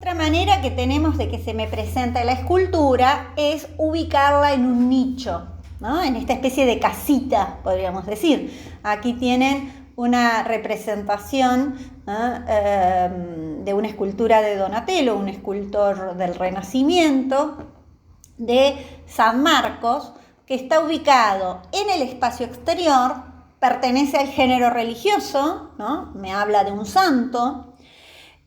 Otra manera que tenemos de que se me presenta la escultura es ubicarla en un nicho, ¿no? En esta especie de casita, podríamos decir. Aquí tienen una representación, ¿no? De una escultura de Donatello, un escultor del Renacimiento, de San Marcos, que está ubicado en el espacio exterior, pertenece al género religioso, ¿no? Me habla de un santo.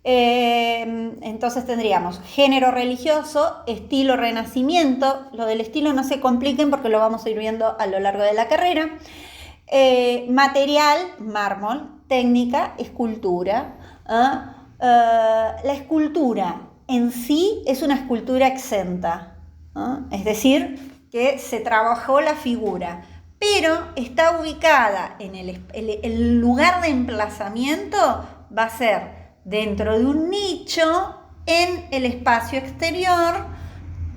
Entonces tendríamos género religioso, estilo Renacimiento. Lo del estilo no se compliquen porque lo vamos a ir viendo a lo largo de la carrera. Material, mármol. Técnica, escultura. La escultura en sí es una escultura exenta, es decir, que se trabajó la figura, pero está ubicada en el lugar de emplazamiento, va a ser dentro de un nicho en el espacio exterior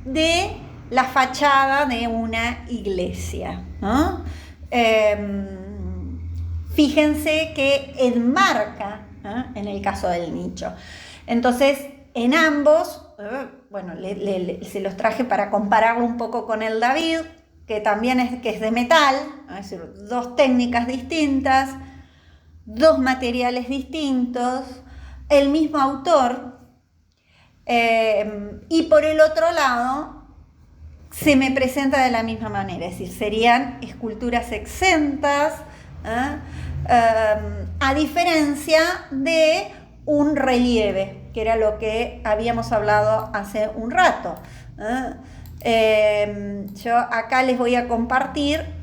de la fachada de una iglesia, ¿no? Fíjense que enmarca, ¿no? En el caso del nicho. Entonces, en ambos, bueno, se los traje para compararlo un poco con el David, que también es de metal, es decir, dos técnicas distintas, dos materiales distintos, el mismo autor, y por el otro lado se me presenta de la misma manera, es decir, serían esculturas exentas, a diferencia de un relieve, que era lo que habíamos hablado hace un rato. Yo acá les voy a compartir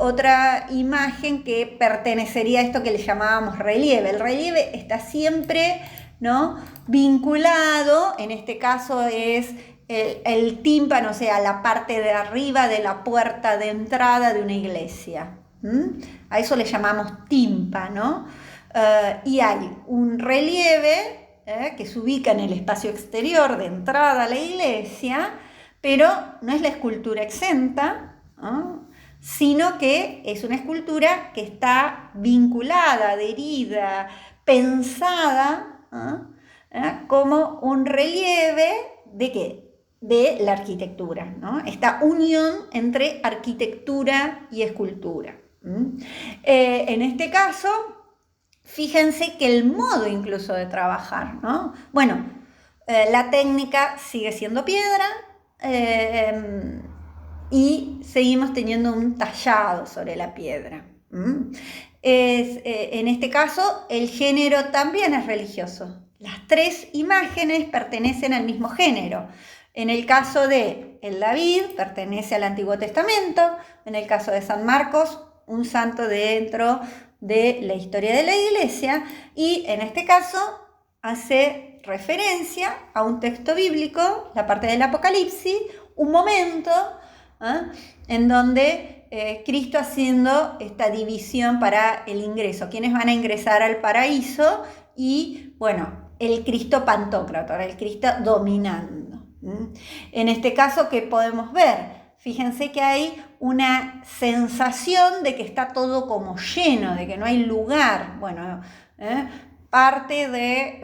otra imagen que pertenecería a esto que le llamábamos relieve. El relieve está siempre, ¿no?, vinculado, en este caso es el tímpano, o sea, la parte de arriba de la puerta de entrada de una iglesia. A eso le llamamos tímpano. Y hay un relieve que se ubica en el espacio exterior de entrada a la iglesia, pero no es la escultura exenta, sino que es una escultura que está vinculada, adherida, pensada como un relieve ¿de qué? De la arquitectura, ¿no? Esta unión entre arquitectura y escultura. En este caso, fíjense que el modo incluso de trabajar, ¿no? Bueno, la técnica sigue siendo piedra, y seguimos teniendo un tallado sobre la piedra. En este caso, el género también es religioso. Las tres imágenes pertenecen al mismo género. En el caso de el David, pertenece al Antiguo Testamento. En el caso de San Marcos, un santo dentro de la historia de la iglesia. Y en este caso, hace referencia a un texto bíblico, la parte del Apocalipsis, un momento en donde Cristo haciendo esta división para el ingreso, quienes van a ingresar al paraíso y, bueno, el Cristo pantócrata, el Cristo dominando. En este caso, ¿qué podemos ver? Fíjense que hay una sensación de que está todo como lleno, de que no hay lugar. Bueno,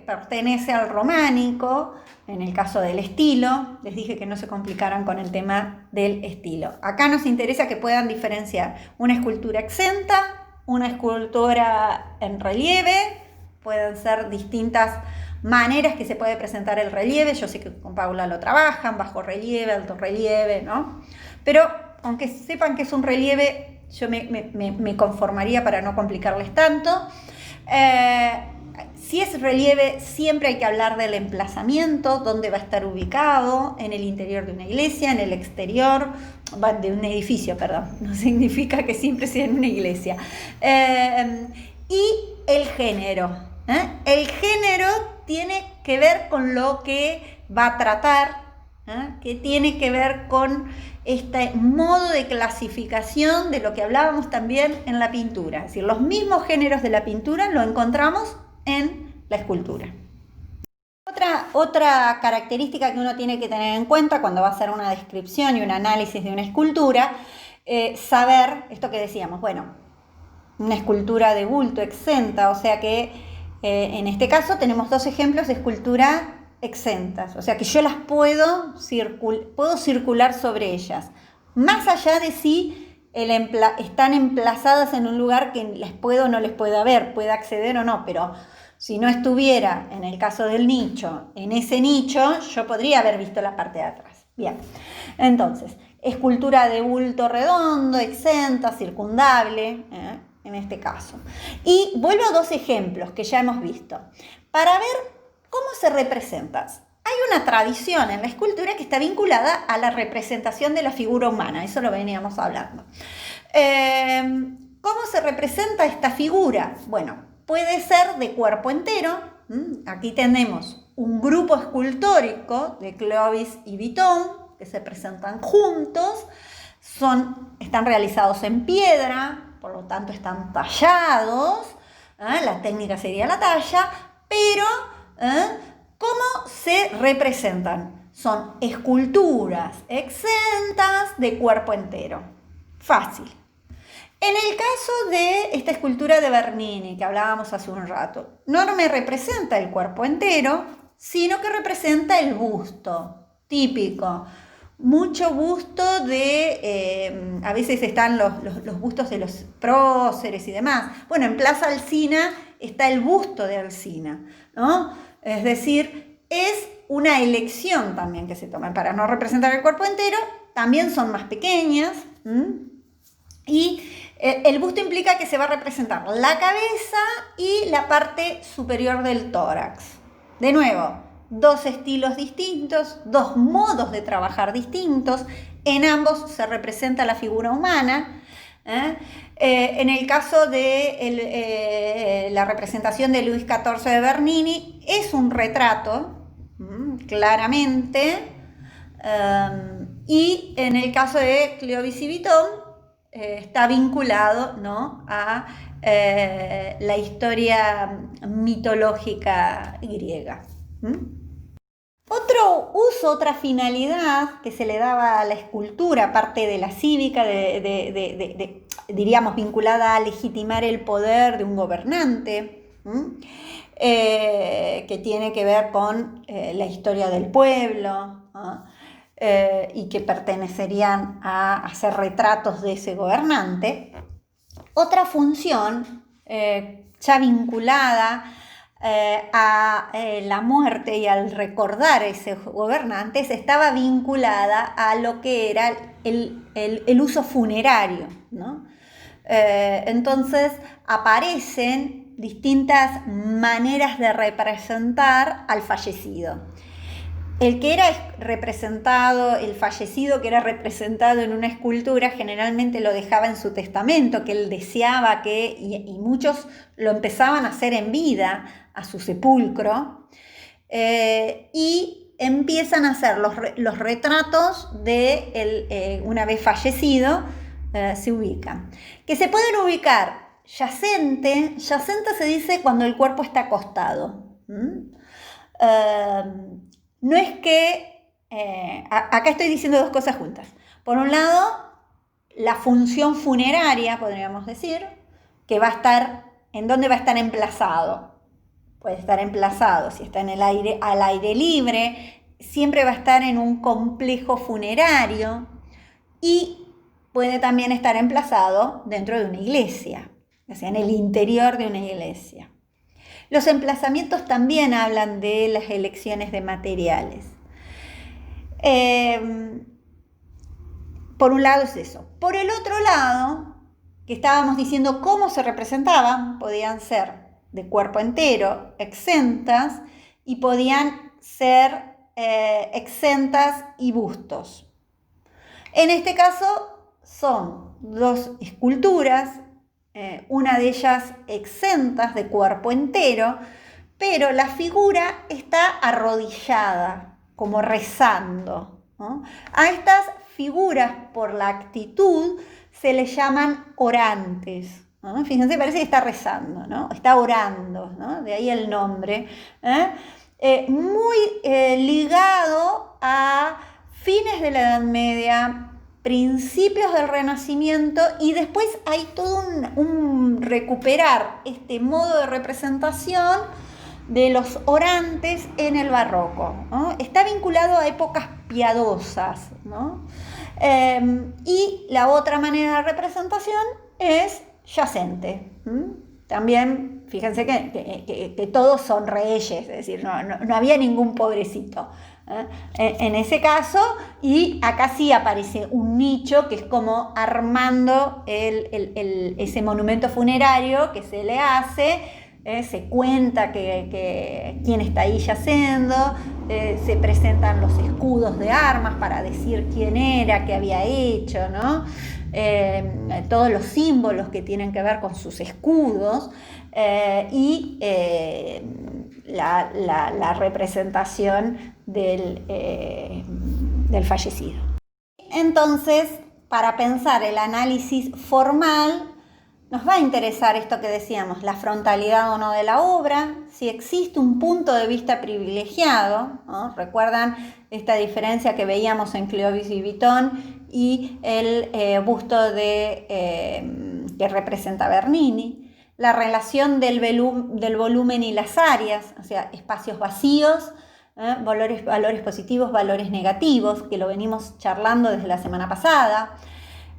pertenece al románico, en el caso del estilo. Les dije que no se complicaran con el tema del estilo. Acá nos interesa que puedan diferenciar una escultura exenta, una escultura en relieve. Pueden ser distintas maneras que se puede presentar el relieve. Yo sé que con Paula lo trabajan, bajo relieve, alto relieve, ¿no? Pero aunque sepan que es un relieve, yo me conformaría para no complicarles tanto. Si es relieve, siempre hay que hablar del emplazamiento, dónde va a estar ubicado, en el interior de una iglesia, en el exterior, de un edificio, perdón, no significa que siempre sea en una iglesia. Y el género. El género tiene que ver con lo que va a tratar, que tiene que ver con este modo de clasificación de lo que hablábamos también en la pintura. Es decir, los mismos géneros de la pintura lo encontramos en la escultura. Otra característica que uno tiene que tener en cuenta cuando va a hacer una descripción y un análisis de una escultura, saber esto que decíamos, bueno, una escultura de bulto exenta, o sea que en este caso tenemos dos ejemplos de escultura exentas, o sea que yo las puedo circular sobre ellas, más allá de si están emplazadas en un lugar que les puedo o no les pueda ver, pueda acceder o no, pero si no estuviera, en el caso del nicho, en ese nicho, yo podría haber visto la parte de atrás. Bien, entonces, escultura de bulto redondo, exenta, circundable, en este caso. Y vuelvo a dos ejemplos que ya hemos visto, para ver cómo se representa. Hay una tradición en la escultura que está vinculada a la representación de la figura humana, eso lo veníamos hablando. ¿Cómo se representa esta figura? Bueno, puede ser de cuerpo entero. Aquí tenemos un grupo escultórico de Clovis y Vuitton que se presentan juntos, están realizados en piedra, por lo tanto están tallados, la técnica sería la talla, pero ¿cómo se representan? Son esculturas exentas de cuerpo entero. Fácil. En el caso de esta escultura de Bernini, que hablábamos hace un rato, no me representa el cuerpo entero, sino que representa el busto, típico. Mucho busto a veces están los bustos de los próceres y demás. Bueno, en Plaza Alsina está el busto de Alsina, ¿no? Es decir, es una elección también que se toma para no representar el cuerpo entero, también son más pequeñas, y el busto implica que se va a representar la cabeza y la parte superior del tórax. De nuevo, dos estilos distintos, dos modos de trabajar distintos, en ambos se representa la figura humana. En el caso de la representación de Luis XIV de Bernini, es un retrato, claramente, y en el caso de Clovis y Vuitton, está vinculado, ¿no?, a la historia mitológica griega. Otro uso, otra finalidad que se le daba a la escultura, aparte de la cívica, diríamos vinculada a legitimar el poder de un gobernante, que tiene que ver con la historia del pueblo, y que pertenecerían a hacer retratos de ese gobernante. Otra función ya vinculada a la muerte y al recordar a ese gobernante estaba vinculada a lo que era el uso funerario, ¿no? Entonces aparecen distintas maneras de representar al fallecido. El fallecido que era representado en una escultura, generalmente lo dejaba en su testamento, que él deseaba y muchos lo empezaban a hacer en vida, a su sepulcro, y empiezan a hacer los retratos de él, una vez fallecido, se ubican. Que se pueden ubicar yacente se dice cuando el cuerpo está acostado. No es que, acá estoy diciendo dos cosas juntas. Por un lado, la función funeraria, podríamos decir, que va a estar, ¿en dónde va a estar emplazado? Puede estar emplazado, si está al aire libre, siempre va a estar en un complejo funerario, y puede también estar emplazado dentro de una iglesia, o sea, en el interior de una iglesia. Los emplazamientos también hablan de las elecciones de materiales. Por un lado es eso. Por el otro lado, que estábamos diciendo cómo se representaban, podían ser de cuerpo entero, exentas, y podían ser exentas y bustos. En este caso son dos esculturas, una de ellas exentas de cuerpo entero, pero la figura está arrodillada, como rezando, ¿no? A estas figuras, por la actitud, se les llaman orantes, ¿no? Fíjense, parece que está rezando, ¿no? Está orando, ¿no? De ahí el nombre, muy ligado a fines de la Edad Media, principios del Renacimiento, y después hay todo un recuperar este modo de representación de los orantes en el barroco, ¿no? Está vinculado a épocas piadosas, ¿no? Y la otra manera de representación es yacente. También, fíjense que todos son reyes, es decir, no había ningún pobrecito en ese caso, y acá sí aparece un nicho que es como armando ese monumento funerario que se le hace. Se cuenta quién está ahí yacendo, se presentan los escudos de armas para decir quién era, qué había hecho, ¿no? Todos los símbolos que tienen que ver con sus escudos y la representación del fallecido. Entonces, para pensar el análisis formal, nos va a interesar esto que decíamos, la frontalidad o no de la obra, si existe un punto de vista privilegiado, ¿no? ¿Recuerdan esta diferencia que veíamos en Clovis y Vuitton y el busto que representa Bernini? La relación del volumen y las áreas, o sea, espacios vacíos, valores positivos, valores negativos, que lo venimos charlando desde la semana pasada.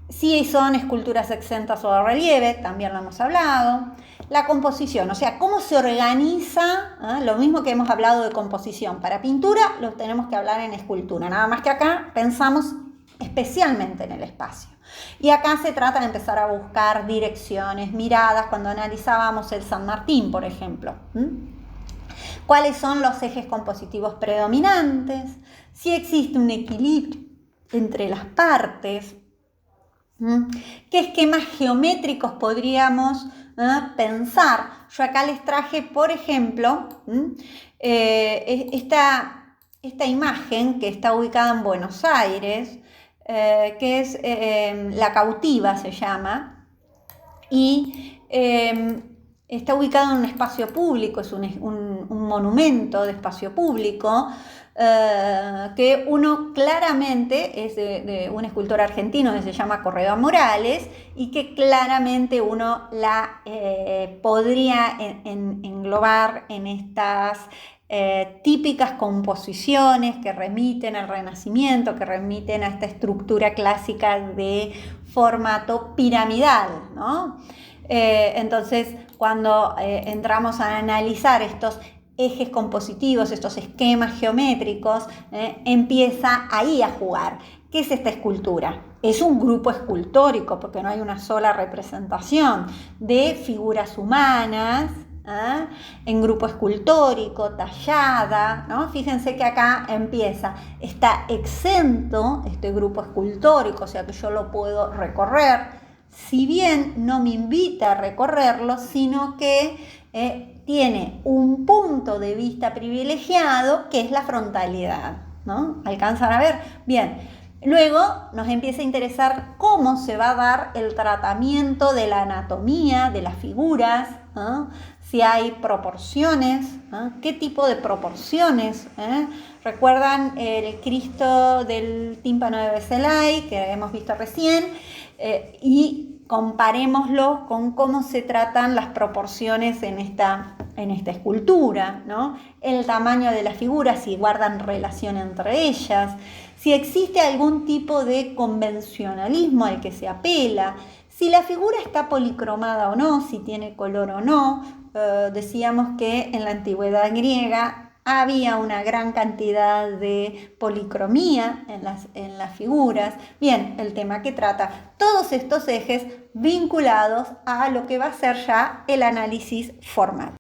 Si son esculturas exentas o de relieve, también lo hemos hablado. La composición, o sea, cómo se organiza, lo mismo que hemos hablado de composición. Para pintura lo tenemos que hablar en escultura, nada más que acá pensamos especialmente en el espacio. Y acá se trata de empezar a buscar direcciones, miradas, cuando analizábamos el San Martín, por ejemplo. ¿Cuáles son los ejes compositivos predominantes? Si existe un equilibrio entre las partes. ¿Qué esquemas geométricos podríamos pensar? Yo acá les traje, por ejemplo, esta imagen que está ubicada en Buenos Aires, que es La Cautiva, se llama, y está ubicado en un espacio público, es un monumento de espacio público, que uno claramente es de un escultor argentino que se llama Corrado Morales y que claramente uno la podría englobar en estas típicas composiciones que remiten al Renacimiento, que remiten a esta estructura clásica de formato piramidal, ¿no? Entonces, cuando entramos a analizar estos ejes compositivos, estos esquemas geométricos, empieza ahí a jugar. ¿Qué es esta escultura? Es un grupo escultórico, porque no hay una sola representación de figuras humanas, en grupo escultórico, tallada, ¿no? Fíjense que acá está exento este grupo escultórico, o sea que yo lo puedo recorrer, si bien no me invita a recorrerlo, sino que tiene un punto de vista privilegiado que es la frontalidad, ¿no? ¿Alcanzan a ver? Bien, luego nos empieza a interesar cómo se va a dar el tratamiento de la anatomía, de las figuras, ¿no? Si hay proporciones, ¿no? ¿Qué tipo de proporciones? ¿Recuerdan el Cristo del tímpano de Bezelay que hemos visto recién? Y comparémoslo con cómo se tratan las proporciones en esta escultura, ¿no? El tamaño de las figuras, si guardan relación entre ellas, si existe algún tipo de convencionalismo al que se apela, si la figura está policromada o no, si tiene color o no. Decíamos que en la antigüedad griega había una gran cantidad de policromía en las figuras. Bien, el tema que trata todos estos ejes vinculados a lo que va a ser ya el análisis formal.